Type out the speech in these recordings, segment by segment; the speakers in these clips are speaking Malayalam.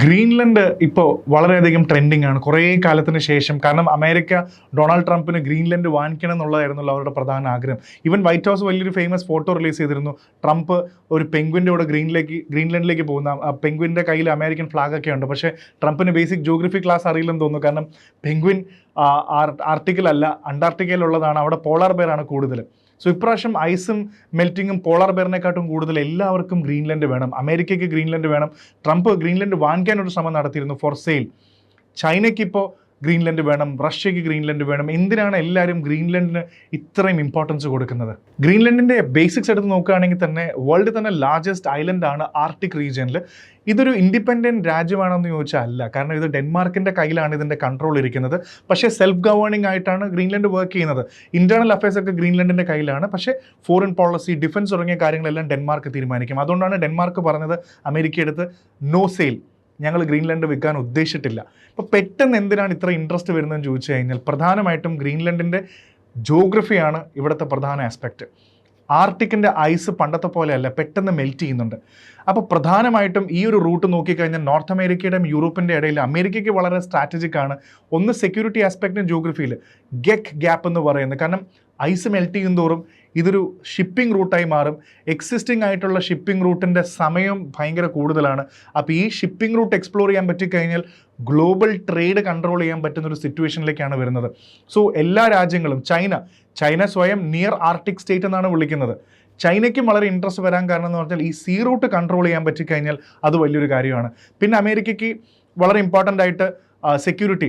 ഗ്രീൻലൻഡ് ഇപ്പോൾ വളരെയധികം ട്രെൻഡിങ് ആണ് കുറേ കാലത്തിന് ശേഷം. കാരണം അമേരിക്ക ഡൊണാൾഡ് ട്രംപിന് ഗ്രീൻലൻഡ് വാങ്ങിക്കണം എന്നുള്ളതായിരുന്നല്ലോ അവരുടെ പ്രധാന ആഗ്രഹം. ഈവൻ വൈറ്റ് ഹൗസ് വലിയൊരു ഫേമസ് ഫോട്ടോ റിലീസ് ചെയ്തിരുന്നു. ട്രംപ് ഒരു പെൻഗ്വിൻ്റെ കൂടെ ഗ്രീൻലൻഡിലേക്ക് പോകുന്ന പെൻഗ്വിൻ്റെ കയ്യിൽ അമേരിക്കൻ ഫ്ലാഗ് ഒക്കെ ഉണ്ട്. പക്ഷേ ട്രംപിന് ബേസിക് ജോഗ്രഫി ക്ലാസ് അറിയില്ലെന്ന് തോന്നുന്നു. കാരണം പെൻഗ്വിൻ ആർട്ടിക്കിലല്ല, അന്റാർട്ടിക്കയിലുള്ളതാണ്. അവിടെ പോളാർ ബെയറാണ് കൂടുതൽ. സോ ഇപ്രാവശ്യം ഐസും മെൽറ്റിങ്ങും പോളാർ ബെയറിനെക്കാട്ടും കൂടുതൽ എല്ലാവർക്കും ഗ്രീൻലൻഡ് വേണം. അമേരിക്കയ്ക്ക് ഗ്രീൻലൻഡ് വേണം. ട്രംപ് ഗ്രീൻലൻഡ് വാങ്ങിക്കാനൊരു ശ്രമം നടത്തിയിരുന്നു ഫോർ സെയിൽ. ചൈനയ്ക്ക് ഇപ്പോൾ ഗ്രീൻലൻഡ് വേണം, റഷ്യയ്ക്ക് ഗ്രീൻലൻഡ് വേണം. എന്തിനാണ് എല്ലാവരും ഗ്രീൻലൻഡിന് ഇത്രയും ഇമ്പോർട്ടൻസ് കൊടുക്കുന്നത്? ഗ്രീൻലൻഡിൻ്റെ ബേസിക്സ് എടുത്ത് നോക്കുകയാണെങ്കിൽ തന്നെ വേൾഡിൽ തന്നെ ലാർജസ്റ്റ് ഐലൻഡ് ആണ് ആർട്ടിക് റീജിയനിൽ. ഇതൊരു ഇൻഡിപെൻഡൻറ്റ് രാജ്യമാണെന്ന് ചോദിച്ചാൽ അല്ല. കാരണം ഇത് ഡെൻമാർക്കിൻ്റെ കയ്യിലാണ് ഇതിൻ്റെ കൺട്രോൾ ഇരിക്കുന്നത്. പക്ഷേ സെൽഫ് ഗവേണിംഗ് ആയിട്ടാണ് ഗ്രീൻലൻഡ് വർക്ക് ചെയ്യുന്നത്. ഇൻറ്റേർണൽ അഫയേഴ്സ് ഒക്കെ ഗ്രീൻലൻഡിൻ്റെ കയ്യിലാണ്. പക്ഷേ ഫോറിൻ പോളിസി, ഡിഫൻസ് തുടങ്ങിയ കാര്യങ്ങളെല്ലാം ഡെൻമാർക്ക് തീരുമാനിക്കും. അതുകൊണ്ടാണ് ഡെൻമാർക്ക് പറഞ്ഞത് അമേരിക്കയെടുത്ത് നോ സെയിൽ, ഞങ്ങൾ ഗ്രീൻലൻഡ് വിൽക്കാൻ ഉദ്ദേശിച്ചിട്ടില്ല. ഇപ്പോൾ പെട്ടെന്ന് എന്തിനാണ് ഇത്ര ഇൻട്രസ്റ്റ് വരുന്നതെന്ന് ചോദിച്ചു കഴിഞ്ഞാൽ പ്രധാനമായിട്ടും ഗ്രീൻലൻഡിൻ്റെ ജോഗ്രഫിയാണ് ഇവിടുത്തെ പ്രധാന ആസ്പെക്റ്റ്. ആർട്ടിക്കിൻ്റെ ഐസ് പണ്ടത്തെ പോലെയല്ല, പെട്ടെന്ന് മെൽറ്റ് ചെയ്യുന്നുണ്ട്. അപ്പോൾ പ്രധാനമായിട്ടും ഈ ഒരു റൂട്ട് നോക്കിക്കഴിഞ്ഞാൽ നോർത്ത് അമേരിക്കയുടെയും യൂറോപ്പിൻ്റെ ഇടയിൽ അമേരിക്കയ്ക്ക് വളരെ സ്ട്രാറ്റജിക് ആണ്. ഒന്ന് സെക്യൂരിറ്റി ആസ്പെക്റ്റിനും ജോഗ്രഫിയിൽ ഗെക്ക് ഗ്യാപ്പ് എന്ന് പറയുന്നത്. കാരണം ഐസ് മെൽറ്റ് ചെയ്യും തോറും ഇതൊരു ഷിപ്പിംഗ് റൂട്ടായി മാറും. എക്സിസ്റ്റിംഗ് ആയിട്ടുള്ള ഷിപ്പിംഗ് റൂട്ടിൻ്റെ സമയം ഭയങ്കര കൂടുതലാണ്. അപ്പോൾ ഈ ഷിപ്പിംഗ് റൂട്ട് എക്സ്പ്ലോർ ചെയ്യാൻ പറ്റിക്കഴിഞ്ഞാൽ ഗ്ലോബൽ ട്രേഡ് കൺട്രോൾ ചെയ്യാൻ പറ്റുന്നൊരു സിറ്റുവേഷനിലേക്കാണ് വരുന്നത്. സോ എല്ലാ രാജ്യങ്ങളും, ചൈന സ്വയം നിയർ ആർട്ടിക് സ്റ്റേറ്റ് എന്നാണ് വിളിക്കുന്നത്. ചൈനയ്ക്കും വളരെ ഇൻട്രസ്റ്റ് വരാൻ കാരണം എന്ന് പറഞ്ഞാൽ ഈ സീ റൂട്ട് കൺട്രോൾ ചെയ്യാൻ പറ്റിക്കഴിഞ്ഞാൽ അത് വലിയൊരു കാര്യമാണ്. പിന്നെ അമേരിക്കയ്ക്ക് വളരെ ഇമ്പോർട്ടൻ്റ് ആയിട്ട് സെക്യൂരിറ്റി,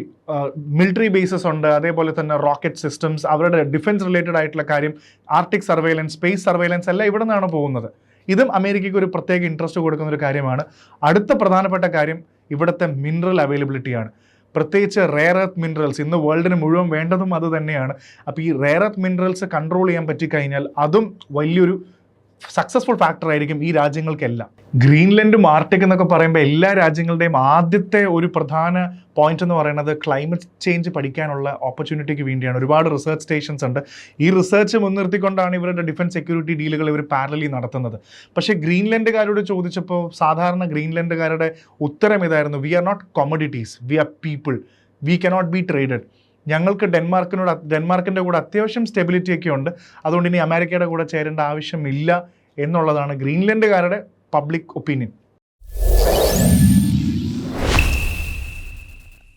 മിലിറ്ററി ബേസസ് ഉണ്ട്, അതേപോലെ തന്നെ റോക്കറ്റ് സിസ്റ്റംസ്, അവരുടെ ഡിഫൻസ് റിലേറ്റഡ് ആയിട്ടുള്ള കാര്യം, ആർട്ടിക് സർവൈലൻസ്, സ്പേസ് സർവൈലൻസ് എല്ലാം ഇവിടെ നിന്നാണ് പോകുന്നത്. ഇതും അമേരിക്കയ്ക്ക് ഒരു പ്രത്യേക ഇൻട്രസ്റ്റ് കൊടുക്കുന്ന ഒരു കാര്യമാണ്. അടുത്ത പ്രധാനപ്പെട്ട കാര്യം ഇവിടുത്തെ മിനറൽ അവൈലബിലിറ്റിയാണ്. പ്രത്യേകിച്ച് റെയർ എർത്ത് മിനറൽസ് ഇന്ന് വേൾഡിന് മുഴുവൻ വേണ്ടതും അത് തന്നെയാണ്. അപ്പോൾ ഈ റെയർ എർത്ത് മിനറൽസ് കൺട്രോൾ ചെയ്യാൻ പറ്റിക്കഴിഞ്ഞാൽ അതും വലിയൊരു സക്സസ്ഫുൾ ഫാക്ടർ ആയിരിക്കും ഈ രാജ്യങ്ങൾക്കെല്ലാം. ഗ്രീൻലൻഡും ആർട്ടിക് എന്നൊക്കെ പറയുമ്പോൾ എല്ലാ രാജ്യങ്ങളുടെയും ആദ്യത്തെ ഒരു പ്രധാന പോയിന്റ് എന്ന് പറയുന്നത് ക്ലൈമറ്റ് ചേഞ്ച് പഠിക്കാനുള്ള ഓപ്പർച്യൂണിറ്റിക്ക് വേണ്ടിയാണ്. ഒരുപാട് റിസർച്ച് സ്റ്റേഷൻസ് ഉണ്ട്. ഈ റിസർച്ച് മുൻനിർത്തിക്കൊണ്ടാണ് ഇവരുടെ ഡിഫൻസ് സെക്യൂരിറ്റി ഡീലുകൾ ഇവർ പാരലലി നടത്തുന്നത്. പക്ഷേ ഗ്രീൻലൻഡുകാരോട് ചോദിച്ചപ്പോൾ സാധാരണ ഗ്രീൻലൻഡുകാരുടെ ഉത്തരം ഇതായിരുന്നു: we are not commodities, we are people, we cannot be traded. ഞങ്ങൾക്ക് ഡെൻമാർക്കിൻ്റെ കൂടെ അത്യാവശ്യം സ്റ്റെബിലിറ്റി ഒക്കെ ഉണ്ട്, അതുകൊണ്ട് ഇനി അമേരിക്കയുടെ കൂടെ ചേരേണ്ട ആവശ്യമില്ല എന്നുള്ളതാണ് ഗ്രീൻലൻഡുകാരുടെ പബ്ലിക് ഒപ്പീനിയൻ.